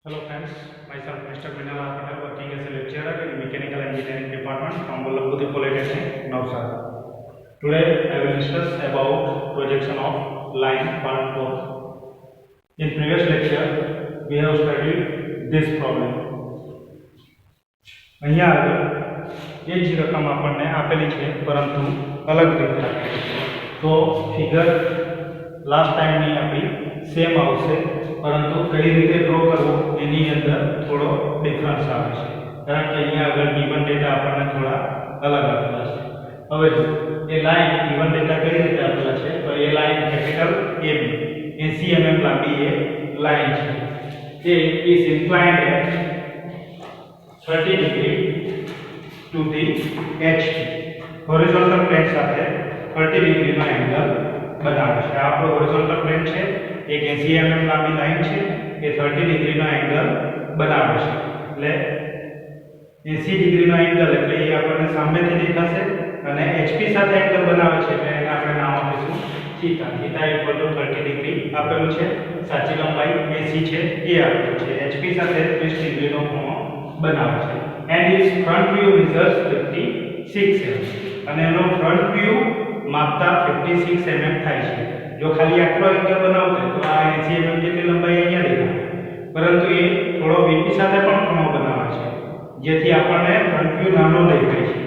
Hello friends, myself Mr. Minala Patel working as a lecturer in Mechanical Engineering Department from Vallabhbhudi Polytechnic, Navsara. Today I will discuss about projection of line part 4. In previous lecture we have studied this problem. અહીંયા આગળ એ જ રકમ આપણને આપેલી છે પરંતુ અલગ રીતે આપેલી છે. તો ફિગર લાસ્ટ ટાઈમની આપણી સેમ આવશે પરંતુ કઈ રીતે ડ્રો કરવું એની અંદર થોડો ડિફરન્સ આવે છે કારણ કે અહીંયા આગળ ગિવન ડેટા આપણને થોડા અલગ આપેલા છે. હવે જો એ લાઈન ગિવન ડેટા કઈ રીતે આપેલા છે તો એ લાઈન કેપિટલ AB 80 mm લાંબી એ લાઈન છે. એ is inclined at 30 degree to the HP horizontal plane સાથે 30 ડિગ્રી નો એંગલ બનાવે છે. આ આપણો હોરિઝોન્ટલ પ્લેન છે, એક 80 mm લાંબી લાઈન છે એ 30 ડિગ્રી નો એંગલ બનાવે છે. એટલે 80 ડિગ્રી નો એંગલ એટલે એ આપણને સામેથી દેખાશે અને HP સાથે એંગલ બનાવે છે એટલે એને આપણે નામ આપીશું theta. Theta equal to 30 degree આપેલું છે. સાચી લંબાઈ AC છે એ આપેલું છે. HP સાથે 30 ડિગ્રી નો ખૂણો બનાવે છે. and its front view measures 56 mm અને એનો ફ્રન્ટ વ્યૂ માપતા 56 mm થાય છે. જો ખાલી આટલો એંગલ બનાવતો તો આ 80 mm જેટલી લંબાઈ અહીંયા દેખાય, પરંતુ એ થોડો VP સાથે પણ ખૂણો બનાવે છે જેથી આપણને ફ્રન્ટ વ્યૂ નાનો દેખાય છે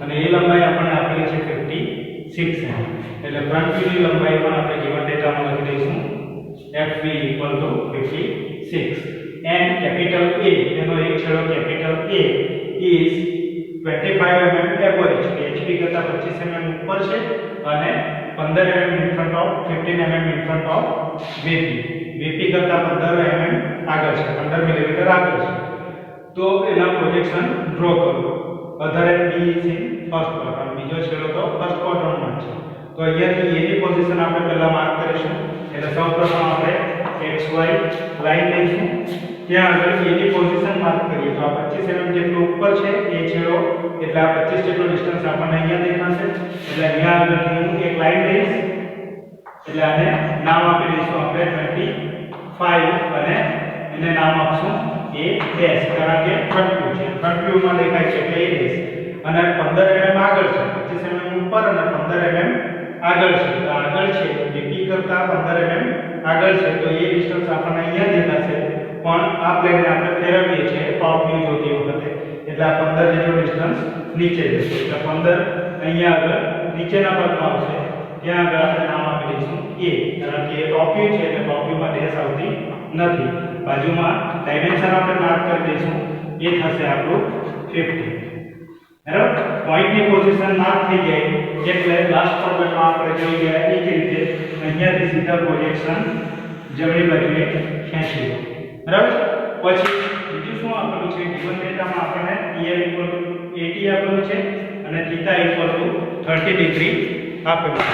અને એ લંબાઈ આપણને આપેલી છે 56 mm. એટલે ફ્રન્ટ વ્યૂની લંબાઈ પણ આપણે ગિવન ડેટામાં લખી દઈશું FV 56 and capital A એનો એક છેડો capital A is 25 mm average HP કરતા 25 mm ઉપર છે અને 15 mm in front of 15 mm in front of VP કરતા 15 mm આગળ છે, 15 mm આગળ છે. તો એના પ્રોજેક્શન ડ્રો કરો. અધર and B is in first quadrant, બીજો છેડો તો ફર્સ્ટ ક્વાડ્રન્ટમાં છે. તો અહીંયાથી A ની પોઝિશન આપણે પહેલા માર્ક કરીશું. એટલે સૌપ્રથમ આપણે XY લાઈન લઈશું, ત્યાં આગળ A ની પોઝિશન માર્ક કરીએ તો આ 25 mm જેટલું ઉપર છે એ છેડો એટલે આ 25 જેટલો ડિસ્ટન્સ આપણને અહીંયા દેખાશે. એટલે અહીંયા આગળથી હું એક લાઈન લઈશ એટલે આને નામ આપી દઈશું આપણે 25 અને એને નામ આપશું A ડેશ કારણ કે ફ્રન્ટ વ્યૂ છે, ફ્રન્ટ વ્યૂમાં દેખાય છે એટલે A ડેશ. અને 15 mm આગળ છે, 25 mm ઉપર અને 15 mm આગળ છે. તો આગળ છે VP કરતા 15 mm આગળ છે તો એ ડિસ્ટન્સ આપણને અહીંયા દેખાશે પણ આ પ્લેનને આપણે ફેરવીએ છીએ ટોપ વ્યૂ જોતી વખતે એટલે આ 15 જેટલો ડિસ્ટન્સ નીચે જશે. એટલે 15 અહીંયા આગળ નીચેના ભાગમાં આવશે, ત્યાં આગળ આપણે નામ આપી દઈશું A કારણ કે એ ટોપ વ્યૂ છે એટલે ટોપ વ્યૂમાં ડેશ આવતી નથી. બાજુમાં ડાયમેન્શન આપણે માર્ક કરી દઈશું, એ થશે આપણું 50. બરાબર, પોઈન્ટની પોઝિશન માર્ક થઈ જાય એટલે લાસ્ટ પ્રોબ્લેમમાં આપણે જોઈ ગયા એ જ રીતે અહીંયાથી સીધા પ્રોજેક્શન જમણી બાજુએ ખેંચી લો. બરાબર, પછી બીજું શું આપેલું છે ગિવન ડેટામાં આપણને EL 80 આપેલું છે અને θ 30 ડિગ્રી આપેલું છે.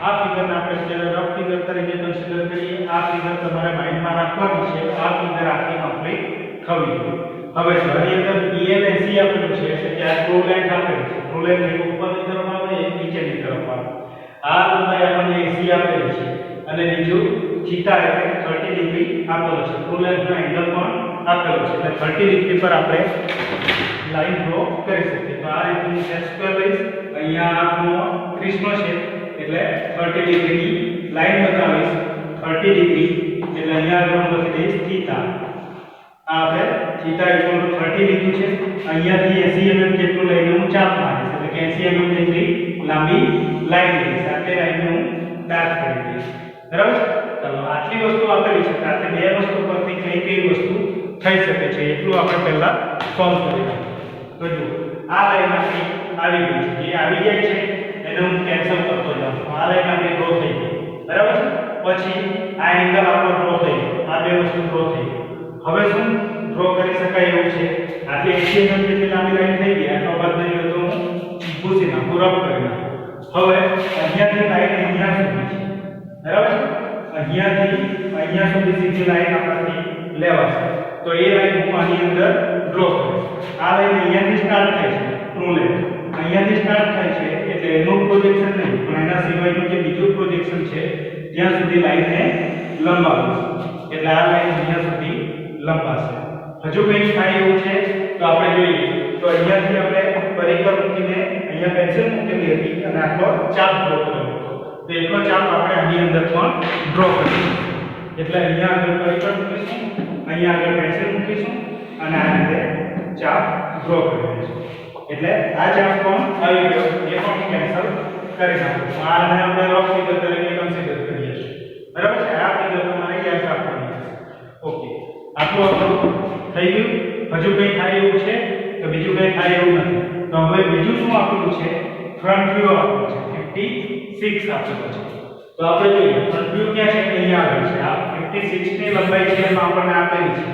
આ ફિગરને આપણે અત્યારે રફ ફિગર તરીકે કન્સિડર કરીએ. આ ફિગર તમારે માઇન્ડમાં રાખવાની છે. આ ફિગર આખી કમ્પ્લીટ થવી જોઈએ. હવે આની અંદર EL 80 આપેલું છે એટલે કે આ ટ્રુ લાઈન આપેલી છે. ટ્રુ લાઈન એક ઉપરની તરફ આવે એક નીચેની તરફ આવે. આ લંબાઈ આપણને 80 આપેલી છે અને બીજું θ એટલે 30 ડિગ્રી આપેલો છે. ટ્રુ લાઈનનો એંગલ પણ આપેલો છે એટલે 30 ડિગ્રી પર આપણે લાઈન ડ્રો કરી શકીએ. તો આ રીતનું સેટ સ્ક્વેર લઈશ, અહીંયા આ ખૂણો 30 નો છે એટલે 30 ડિગ્રીની લાઈન બતાવીશ. 30 ડિગ્રી એટલે અહીંયા આગળ લખી દઈશ θ. આ આપણે θ 30 લીધું છે. અહીંયાથી 80 mm જેટલું લઈને હું ચાપ મારીશ એટલે કે 80 mm જેટલી લાંબી લાઈન લઈશ. આટલી લાઈન હું ડાર્ક કરી દઈશ. બરાબર, ચાલો આટલી વસ્તુ આપેલી છે. આટલી બે વસ્તુ પરથી કઈ કઈ વસ્તુ થઈ શકે છે એટલું આપણે પહેલા સોલ્વ કરી નાખીએ. તો જો આ લાઈન આપણી આવી ગઈ છે, જે આવી જાય છે એને હું કેન્સલ કરતો જાઉં છું. આ લાઈન આપણી ડ્રો થઈ ગઈ. બરાબર, પછી આ એંગલ આપણો ડ્રો થઈ ગયો, આ બે વસ્તુ ડ્રો થઈ ગઈ. હવે શું ડ્રો કરી શકાય એવું છે, આટલી 80 mm જેટલી લાંબી લાઈન થઈ ગઈ. આટલો ભાગ નહીં હોય તો હું ભૂસી નાખું, રફ કરી નાખું. હવે અહીંયાથી લાઈન અહીંયા સુધી છે. બરાબર, અહીંયાથી અહીંયા સુધી સીધી લાઈન આપણાથી લેવાશે તો એ લાઈન હું આની અંદર ડ્રો કરીશ. આ લાઈન અહીંયાથી સ્ટાર્ટ થાય છે, ટ્રુ લાઈન અહીંયાથી સ્ટાર્ટ થાય છે એટલે એનું પ્રોજેક્શન નહીં પણ એના સિવાયનું જે બીજું પ્રોજેક્શન છે ત્યાં સુધી લાઈનને લંબાવીશ. એટલે આ લાઈન અહીંયા સુધી લંબાશે. હજુ કંઈ થાય એવું છે તો આપણે જોઈએ. તો અહીંયાથી આપણે પરિકર મૂકીને અહીંયા પેન્સિલ મૂકેલી હતી અને આટલો ચાપ ડ્રો કર્યો હતો. તો એટલો ચાપ આપણે આની અંદર પણ ડ્રો કરીશું. એટલે અહીંયા આગળ પરિકર મૂકીશું, અહીંયા આગળ પેન્સિલ મૂકીશું અને આ રીતે ચાપ ડ્રો કરી દઈશું. એટલે આ ચાપ પણ આવી ગયો, એ પણ કેન્સલ કરી નાખો. આને આપણે રફ ફિગર તરીકે કન્સિડર કરીએ છીએ. બરાબર છે? આ ફિગર તમારે યાદ રાખવાની છે. ઓકે, આટલું આપણું થઈ ગયું. હજુ કંઈ થાય એવું છે તો બીજું કંઈ થાય એવું નથી. તો હવે બીજું શું આપેલું છે? ફ્રન્ટ વ્યૂ આપેલું છે, 56 આપેલું છે. તો આપણે જોઈએ ફ્રન્ટ વ્યૂ ક્યાં છે? અહીંયા આગળ છે. આ 56 ની લંબાઈ છે એમાં આપણને આપેલી છે.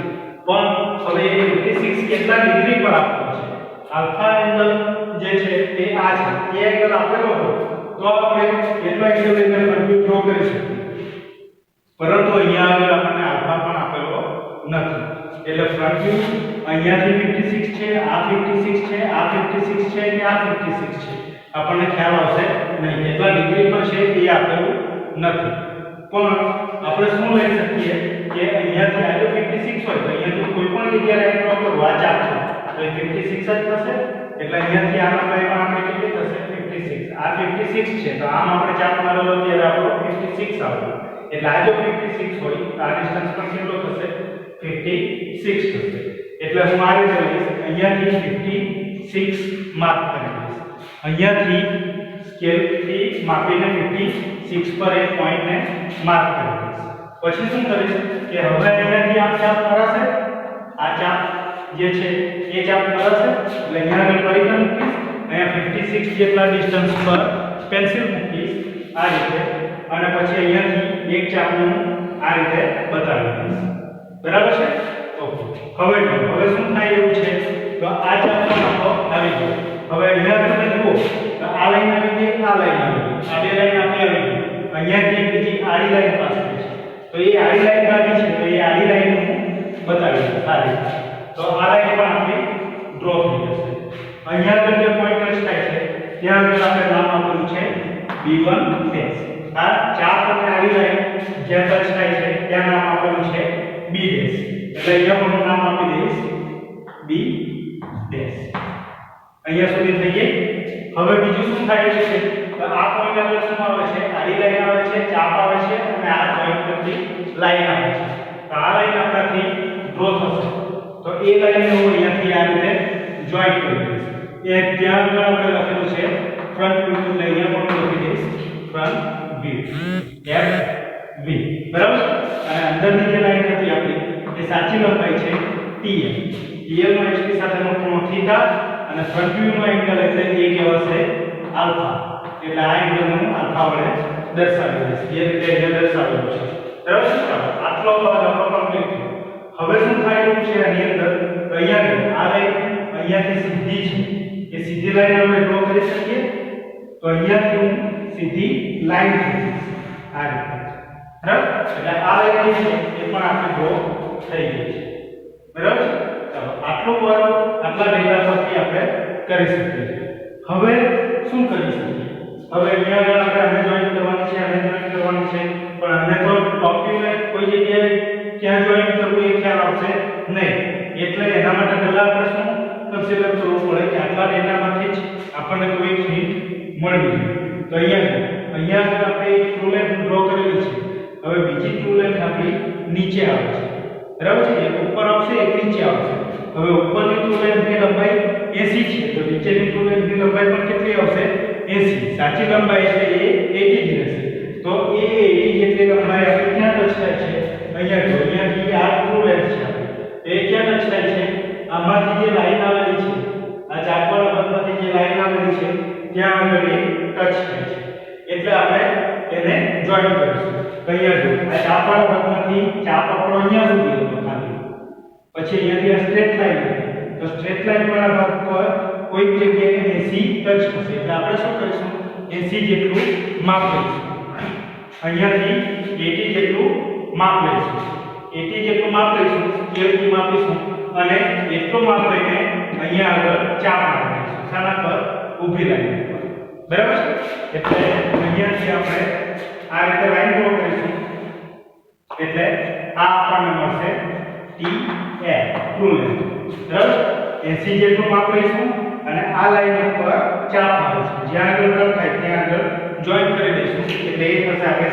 પણ હવે એ 56 કેટલા ડિગ્રી પર આપેલું છે? આલ્ફા એંગલ જે છે તે આ છે. એ એંગલ આપેલો હોય તો આપણે એટલા એંગલ લઈને ફ્રન્ટ વ્યૂ ડ્રો કરી શકીએ. પરંતુ અહીંયા આગળ આપણને આલ્ફા પણ આપેલો નથી. એટલે ફ્રન્ટ વ્યૂ અહીંયાથી 56 છે, આ 56 છે, આ 56 છે કે આ 56 છે આપણને ખ્યાલ આવશે નહીં. કેટલા ડિગ્રી પર છે એ આપેલું નથી. પણ આપણે શું લઈ શકીએ કે અહીંયાથી આ જો 56 હોય તો અહીંયાથી કોઈ પણ જગ્યાએ લાઈન ડ્રો કરો, આ ચાપ છે તો એ 56 જ થશે. એટલે અહીંયાથી આ લંબાઈમાં આપણે કેટલી થશે? 56. આ 56 છે તો આમ આપણે ચાપ મારેલો ત્યારે આપણો 56 આવ્યો. એટલે આ જો 56 હોય તો આ ડિસ્ટન્સ પણ કેટલો થશે? 56 થશે. એટલે હું આ રીતે લઈશ, અહીંયાથી 56 માર્ક કરી દઈશ. અહીંયાથી સ્કેલથી માપીને 56 પર એક પોઈન્ટને માર્ક કરી દઈશ. પછી શું કરીશ કે હવે અહીંયાથી આ ચાપ મરાશે, આ ચાપ જે છે એ ચાપ મરાશે. એટલે અહીંયા આગળ પરિકર મૂકીશ, અહીંયા 56 જેટલા ડિસ્ટન્સ પર પેન્સિલ મૂકીશ આ રીતે, અને પછી અહીંયાથી એક ચાપને આ રીતે બતાવી દઈશ. બરાબર છે? ઓકે, હવે શું થાય એવું છે તો આ ચાપનો નાખો આવી ગયો. હવે અહીંયા તમે જુઓ તો આ લાઈન આવી ગઈ, આ લાઈન આવી ગઈ, આ બે લાઈન આપી આવી ગઈ. અહીંયાથી બીજી આડી લાઈન પાસ થઈ છે તો એ આડી લાઈન કાઢી છે તો એ આડી લાઈન હું બતાવી દઉં આ રીતે. તો આ લાઈન પણ આપણી ડ્રો થઈ જશે. અહીંયા આગળ જે પોઈન્ટ ટચ થાય છે ત્યાં આગળ આપણે નામ આપેલું છે B1 ડેશ. આ ચાપ અને આડી લાઈન જ્યાં ટચ થાય છે ત્યાં નામ આપેલું છે B ડેશ. એટલે અહીંયા પણ હું નામ આપી દઈશ B ડેશ. અહીંયા સુધી થઈ ગઈ. હવે બીજું શું થાય છે તો આ પોઈન્ટ આગળ શું આવે છે? આડી લાઈન આવે છે, ચાપ આવે છે અને આ પોઈન્ટ પરથી લાઈન આવે છે. તો આ લાઈન આપણાથી ડ્રો થશે. તો એ લાઈનને હું અહીંયાથી આ રીતે જોઈન્ટ કરી દઈશ. એ ત્યાં આગળ આપણે લખેલું છે ફ્રન્ટ વ્યૂ, એટલે અહીંયા પણ લખી દઈશ ફ્રન્ટ વ્યૂ FV. બરાબર? અને અંદરની જે લાઈન હતી આપણી એ સાચી લંબાઈ છે TL. TL નો HT સાથેનો ખૂણો થીટા અને ફ્રન્ટ વ્યૂ નો એંગલ એટલે એ કહેવાશે આલ્ફા. એટલે આ એંગલને હું આલ્ફા વડે દર્શાવી દઈશ. એ રીતે અહીંયા દર્શાવેલું છે. બરાબર છે? આટલો ભાગ આપણો કમ્પ્લીટ થયો. હવે શું થાય એવું છે આની અંદર તો અહીંયા આ લાઈન અહીંયાથી સીધી છે, એ સીધી લાઈન આપણે ડ્રો કરી શકીએ. તો અહીંયાથી હું સીધી લાઈન દોરીશ આ રીતે. બરાબર? એટલે આ લાઈન છે એ પણ આપણી ડ્રો થઈ ગઈ છે. બરાબર? ચાલો આટલું વર્ક આટલા ડેટા પરથી આપણે કરી શકીએ. હવે શું કરી શકીએ? હવે અહીંયા આગળ આપણે આને જોઈન્ટ કરવાની છે, આને જોઈન્ટ કરવાની છે, પણ આને તો ટોપ વ્યૂને કોઈ જગ્યાએ ક્યાં જોઈન્ટ કરવું એ ખ્યાલ આવશે નહીં. એટલે એના માટે પહેલા આપણે શું કન્સિડર કરવું પડે કે આટલા ડેટામાંથી જ આપણને કોઈ હિન્ટ મળવી જોઈએ. તો અહીંયા આપણે એક ટ્રુ લેન્થ ડ્રો કરેલી છે. હવે બીજી ટ્રુ લેન્થ આપણી નીચે આવે છે. બરાબર છે? એક ઉપર આવશે, એક નીચે આવશે. હવે ઉપરની ટ્રુ લેન્થની લંબાઈ 80 છે તો નીચેની ટ્રુ લેન્થની લંબાઈ પણ કેટલી આવશે? 80. સાચી લંબાઈ છે એ 80 જ રહેશે. તો એ 80 જેટલી લંબાઈ આપણે ક્યાં ટચ થાય છે? અહીંયા જો, અહીંયાથી આ ટ્રુ લેન્થ છે એ ક્યાં ટચ થાય છે? આમાંથી જે લાઈન આવેલી છે, આ ચાપવાળા ભાગમાંથી જે લાઈન આવેલી છે ત્યાં આગળ એ ટચ થાય છે. એટલે આપણે એને જોઈન્ટ કરીશું. અહીંયા જો, આ ચાપવાળા ભાગમાંથી ચાપ આપણો અહીંયા સુધી હતો ખાલી. પછી અહીંયાથી આ સ્ટ્રેટ લાઈન હતી. તો સ્ટ્રેટ લાઈન વાળા ભાગ પર કોઈક જગ્યાએ 80 ટચ થશે. એટલે આપણે શું કરીશું? 80 જેટલું માપ લઈશું. અહીંયાથી 80 જેટલું માપ લઈશું. 80 જેટલું માપ લઈશું, સ્કેલથી માપીશું અને એટલું માપ લઈને અહીંયા આગળ ચાપ મારીશું. શાના પર? ઊભી લાઈન પર. બરાબર છે? એટલે અહીંયાથી આપણે આ રીતે લાઈન ડ્રો કરીશું. એટલે આ આપણને મળશે T TL ટ્રુ લેન્થ બરાબર 80 જેટલું માપ લઈશું અને આ લાઈન ઉપર ચાપ મારીશું જ્યાં આગળ કટ થાય ત્યાં આગળ જોઈન કરી દઈશું એટલે એ થશે આપણે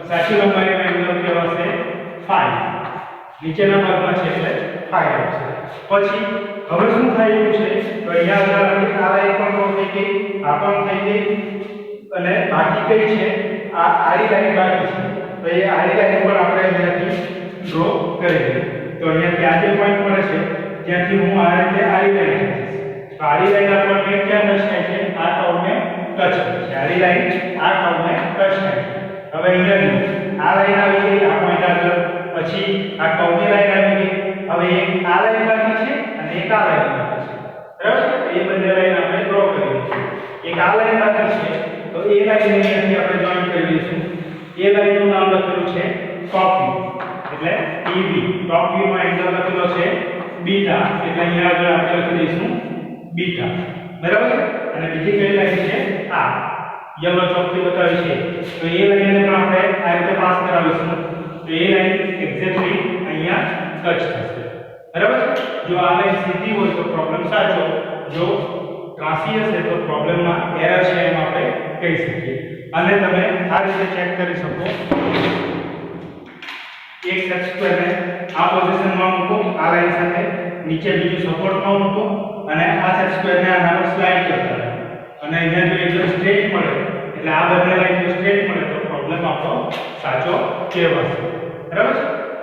સાચી લંબાઈનો એંગલ કહેવાશે phi નીચેના ભાગમાં છે એટલે phi આવશે પછી હવે શું થાય એવું છે તો અહીંયા આગળ આ લાઈન પણ ડ્રો થઈ ગઈ આ પણ થઈ ગઈ અને બાકી કઈ છે આ આડી લાઈન બાકી છે તો એ આડી લાઈન પર આપણે અહીંયાથી ડ્રો કરી દઈએ તો અહીંયાથી આ જે પોઈન્ટ મળે છે જ્યાંથી હું આ રીતે આડી લાઈન ખેંચીશ તો આડી લાઈન આપણને ક્યાં ટચ થાય છે આ કર્વને ટચ કરે છે આડી લાઈન આ કર્વને ટચ થાય છે હવે અહીંયા આ લાઈન આવી ગઈ આ પોઈન્ટ આગળ પછી આ કર્વની લાઈન આવી ગઈ હવે એક આ લાઈન બાકી છે અને એક આ લાઈન બાકી છે બરાબર એ બંને લાઈન આપણે ડ્રો કરી દઈશું એક આ લાઈન બાકી છે તો એ લાઈન અહીંયાથી આપણે જોઈન કરી દઈશું એ લાઈનનું નામ લખેલું છે ટોપ વ્યૂ એટલે TB ટોપ વ્યૂ માં એંગલ લખેલો છે બીટા એટલે અહીંયા આગળ આપણે લખી દઈશું બીટા બરાબર અને બીજી કઈ લાઈન છે આ યલો ચોકથી બતાવી છે તો એ લાઈનને પણ આપણે આ રીતે પાસ કરાવીશું તો એ લાઈન એક્ઝેક્ટલી અહીંયા ટચ થશે બરાબર જો આ લાઈન સીધી હોય તો પ્રોબ્લેમ સાચો જો ત્રાસી હશે તો પ્રોબ્લેમમાં એરર છે એમ આપણે કહી શકીએ અને તમે આ રીતે ચેક કરી શકો એક સેટ સ્ક્વેરને આ પોઝિશનમાં મૂકો આ લાઈન સાથે નીચે બીજું સપોર્ટમાં મૂકો અને આ સેટ સ્ક્વેરને આના પર સ્લાઇડ કરતા રહો અને અહીંયા જો એકદમ સ્ટ્રેટ મળે એટલે આ બંને લાઈન જો સ્ટ્રેટ મળે તો પ્રોબ્લેમ આપણો સાચો કહેવાશે બરાબર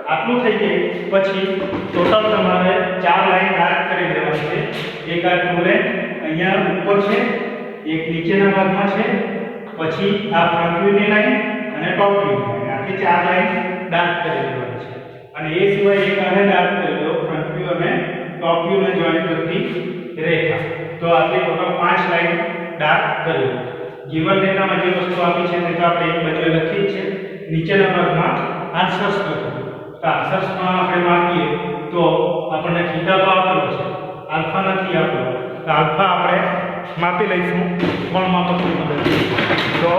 આટલું થઈ ગયું પછી ટોટલ તમારે 4 લાઈન ડાર્ક કરી દેવાની છે એક આ ટ્રુ લેન્થ અહીંયા ઉપર છે એક નીચેના ભાગમાં છે પછી આ ફ્રન્ટ વ્યૂની લાઈન અને ટોપ વ્યૂની લાઈન આટલી 4 લાઈન ડાર્ક કરી દેવાની છે અને એ સિવાય એક આને ડાર્ક કરી દો ફ્રન્ટ વ્યૂ અને ટોપ વ્યૂને જોઈન્ટ કરતી રેખા તો આટલી ટોટલ 5 લાઈન ડાર્ક કરી ગિવન ડેટામાં જે વસ્તુ આપી છે તે તો આપણે એક બાજુએ લખી છે નીચેના ભાગમાં આન્સર્સ લખો તો આન્સર્સમાં આપણે માંગીએ તો આપણને થીટા તો આપેલો છે આલ્ફા નથી આપેલો તો આલ્ફા આપણે માપી લઈશું કોણ માપકની મદદથી તો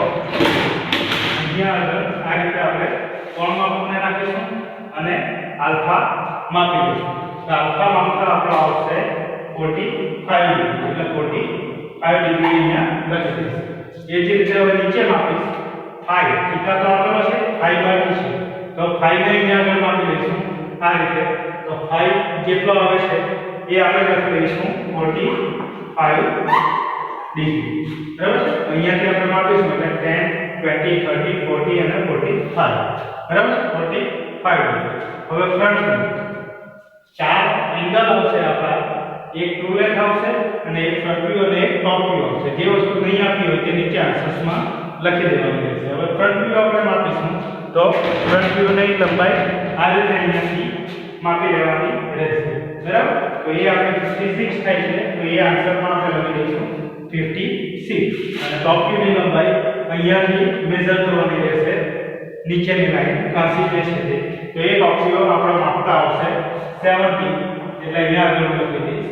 અહીંયા આગળ આ રીતે આપણે કોણ માપકને રાખીશું અને આલ્ફા માપી લઈશું તો આલ્ફા માપતા આપણો આવશે 45 ડિગ્રી એટલે 45 ડિગ્રી અહીંયા લખી દઈશું એ જ રીતે હવે નીચે માપીશ phi થીટા તો આપેલો છે phi બાકી છે તો phi ને અહીંયા આગળ માપી લઈશું આ રીતે તો phi જેટલો આવે છે એ આપણે લખી લઈશું 45 ડિગ્રી બરાબર છે અહીંયાથી આપણે માપીશું એટલે 10 20 30 40 અને 45 બરાબર 45 ડિગ્રી હવે ફ્રન્ટ વ્યૂ 4 એંગલ આવશે આપણા એક ટ્રુ લેન્થ આવશે અને એક ફ્રન્ટ વ્યૂ અને એક ટોપ વ્યૂ આવશે જે વસ્તુ નહીં આપી હોય તે નીચે આન્સર્સમાં લખી દેવાની રહેશે હવે ફ્રન્ટ વ્યૂ આપણે માપીશું તો ફ્રન્ટ વ્યૂની લંબાઈ આ રીતે અહીંયાથી માપી લેવાની રહેશે બરાબર તો એ આપણે 56 થાય છે તો એ આન્સરમાં આપણે લખી દઈશું 56 અને ટોપ વ્યૂની લંબાઈ અહીંયાથી મેઝર કરવાની રહેશે નીચેની લાઈન ત્રાસી જે છે તે તો એ ટોપ વ્યૂ આપણે માપતા આવશે 70 એટલે અહીંયા આગળ લખી દઈશ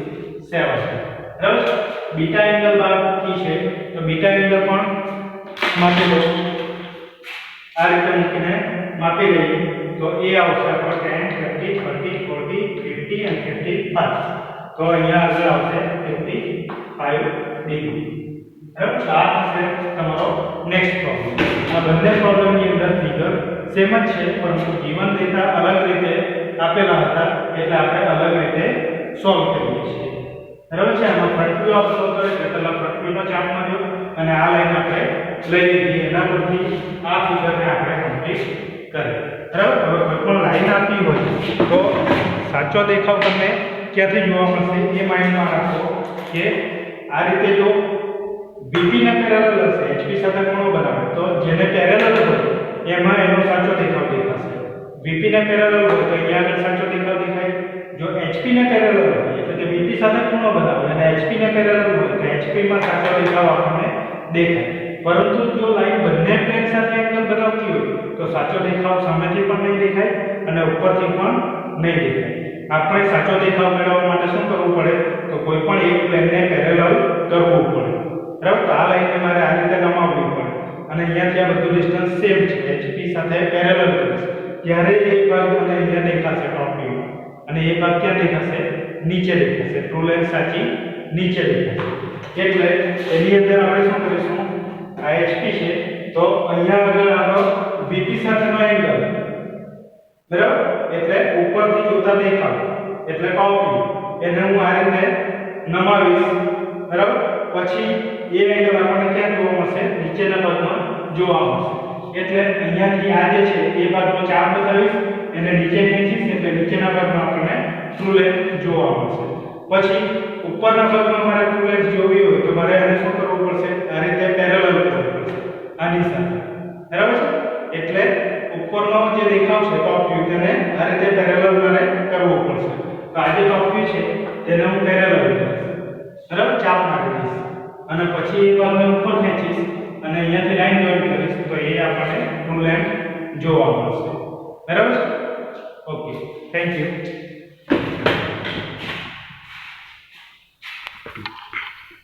70 બરાબર બીટા એંગલ બાકી છે તો બીટા એંગલ પણ માપી લો આ રીતે મૂકીને માપી લઈએ તો એ આવશે આપણો 10 30 40 50 અને 55 તો અહીંયા આગળ આવશે 55 ડિગ્રી બરાબર આ થશે તમારો નેક્સ્ટ પ્રોબ્લેમ આ બંને પ્રોબ્લેમની અંદર ફિગર સેમ જ છે પરંતુ ગિવન ડેટા અલગ રીતે આપેલા હતા એટલે આપણે અલગ રીતે સોલ્વ કરીએ છીએ બરાબર છે આમાં ફ્રન્ટ વ્યૂ આપણે સોલ્વ કરીએ એટલે પહેલા ફ્રન્ટ વ્યૂનો ચાર્ટ મળ્યો અને આ લાઈન આપણે લઈ લીધી એના પરથી આ ફિગરને આપણે કમ્પ્લીટ કરીએ બરાબર હવે કોઈ પણ લાઈન આપી હોય તો સાચો દેખાવ તમને ક્યાંથી જોવા મળશે એ માઇન્ડમાં રાખો કે આ રીતે જો VP ને પેરેલલ હશે HP સાથે ખૂણો બનાવે તો જેને પેરેલલ હોય એમાં એનો સાચો દેખાવ દેખાશે VP ને પેરેલલ હોય તો અહીંયા આગળ સાચો દેખાવ દેખાય જો HP ને પેરેલલ હોય એટલે કે VP સાથે ખૂણો બનાવે અને HP ને પેરેલલ હોય તો HP માં સાચો દેખાવ આપણને દેખાય પરંતુ જો લાઈન બંને પ્લેન સાથે એંગલ બનાવતી હોય તો સાચો દેખાવ સામેથી પણ નહીં દેખાય અને ઉપરથી પણ નહીં દેખાય આપણે સાચો દેખાવ મેળવવા માટે શું કરવું પડે તો કોઈ પણ એક પ્લેનને પેરેલલ કરવું પડે બરાબર તો આ લાઈનને મારે આ રીતે નમાવવી પડે અને અહીંયાથી આ બધું ડિસ્ટન્સ સેમ છે HP સાથે પેરેલલ કરીશ ત્યારે એ ભાગ મને અહીંયા દેખાશે ટોપ વ્યૂ અને એ ભાગ ક્યાં દેખાશે નીચે દેખાશે ટ્રુ લેન્થ સાચી નીચે દેખાશે એટલે એની અંદર આપણે શું કરીશું આ HP છે તો અહીંયા આગળ આપણો VP સાથેનો એંગલ બરાબર એટલે ઉપરથી જોતા દેખાવ એટલે ટોપ વ્યૂ એને હું આ રીતે નમાવીશ બરાબર પછી એ એંગલ આપણને ક્યાં જોવા મળશે નીચેના ભાગમાં જોવા મળશે એટલે અહીંયાથી આ જે છે એ ભાગનો ચાપ બતાવીશ એને નીચે ખેંચીશ એટલે નીચેના ભાગમાં આપણને ટ્રુ લેન્થ જોવા મળશે પછી ઉપરના ભાગમાં મારે ટ્રુ લેન્થ જોવી હોય તો મારે આને શું કરવું પડશે આ રીતે પેરેલલ કરવું પડશે આની સાથે બરાબર છે એટલે ઉપરનો જે દેખાવ છે ટોપ વ્યૂ તેને આ રીતે પેરેલલ મારે કરવો પડશે તો આ જે ટોપ વ્યૂ છે તેને હું પેરેલલ કરીશ બરાબર ચાપ નાખી દઈશ અને પછી એ ભાગને ઉપર ખેંચીશ અને અહીંયાથી લાઈન જોઈન્ટ કરીશ તો એ આપણને ટ્રુ લેન્થ જોવા મળશે બરાબર છે ઓકે થેન્ક યુ